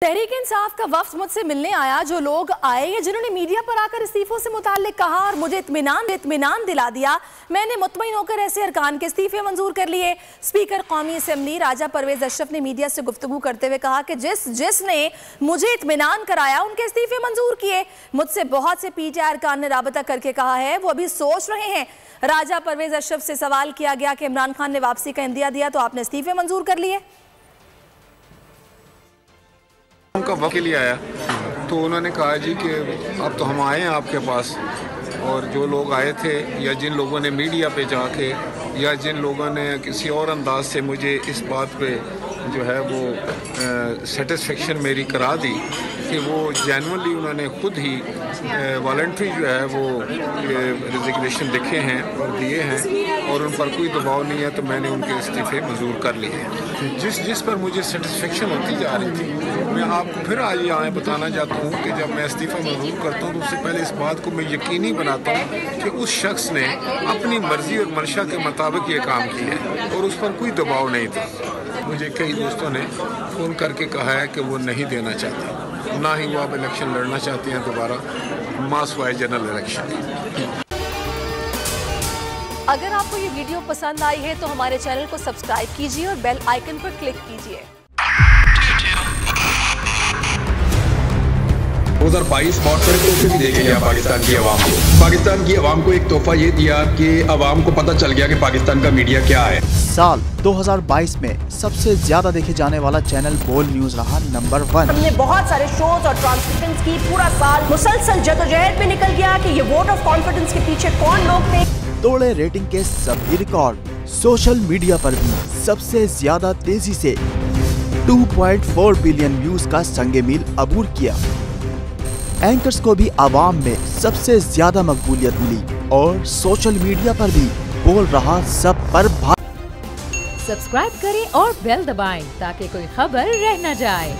तहरीक इंसाफ का वफ्द मुझसे मिलने आया। जो लोग आए या जिन्होंने मीडिया पर आकर इस्तीफों से मुताल्लिक कहा और मुझे इत्मीनान दिला दिया, मैंने मुतमईन होकर ऐसे अरकान के इस्तीफे मंजूर कर लिए। स्पीकर कौमी असम्बली राजा परवेज अशरफ ने मीडिया से गुफ्तगू करते हुए कहा कि जिसने मुझे इत्मीनान कराया उनके इस्तीफे मंजूर किए। मुझसे बहुत से पीटीआई अरकान ने राबता करके कहा है वो अभी सोच रहे हैं। राजा परवेज अशरफ से सवाल किया गया कि इमरान खान ने वापसी का इंदिया दिया तो आपने इस्तीफे मंजूर कर लिए। उनका वक्त के लिए आया तो उन्होंने कहा जी कि अब तो हम आए हैं आपके पास, और जो लोग आए थे या जिन लोगों ने मीडिया पे जाके या जिन लोगों ने किसी और अंदाज से मुझे इस बात पे जो है वो सेटिस्फेक्शन मेरी करा दी कि वो जेन्युइनली उन्होंने खुद ही वॉलंटरी जो है वो रिजिग्नेशन लिखे हैं और दिए हैं और उन पर कोई दबाव नहीं है, तो मैंने उनके इस्तीफे मंजूर कर लिए हैं। जिस पर मुझे सेटिस्फेक्शन होती जा रही थी, मैं आपको फिर आज यहाँ बताना चाहता हूँ कि जब मैं इस्तीफ़ा मंजूर करता हूँ तो उससे पहले इस बात को मैं यकीनी बनाता हूँ कि उस शख्स ने अपनी मर्जी और मंशा के मुताबिक ये काम किया है और उस पर कोई दबाव नहीं था। मुझे कई दोस्तों ने फ़ोन करके कहा है कि वो नहीं देना चाहते, ना ही वो अब इलेक्शन लड़ना चाहते हैं दोबारा, मास वाइज जनरल इलेक्शन। अगर आपको ये वीडियो पसंद आई है तो हमारे चैनल को सब्सक्राइब कीजिए और बेल आइकन पर क्लिक कीजिए। 2022 बहुत बड़े तोहफे भी देके गया पाकिस्तान की आवाम को। पाकिस्तान की आवाम को एक तोहफा ये दिया कि आवाम को पता चल गया कि पाकिस्तान का मीडिया क्या है। साल 2022 में सबसे ज्यादा देखे जाने वाला चैनल बोल न्यूज रहा नंबर 1। हमने बहुत सारे शोज और ट्रांसमिशंस की, पूरा साल मुसलसल जदोजहद में निकल गया कि ये वोट ऑफ कॉन्फिडेंस के पीछे कौन लोग थे। तोड़े रेटिंग के सभी रिकॉर्ड। सोशल मीडिया पर भी सबसे ज्यादा तेजी से 2.4 बिलियन व्यूज का संगे मील अबूर किया। एंकर्स को भी आवाम में सबसे ज्यादा मकबूलियत मिली और सोशल मीडिया पर भी बोल रहा सब पर सब्सक्राइब करें और बेल दबाएं ताकि कोई खबर रह न जाए।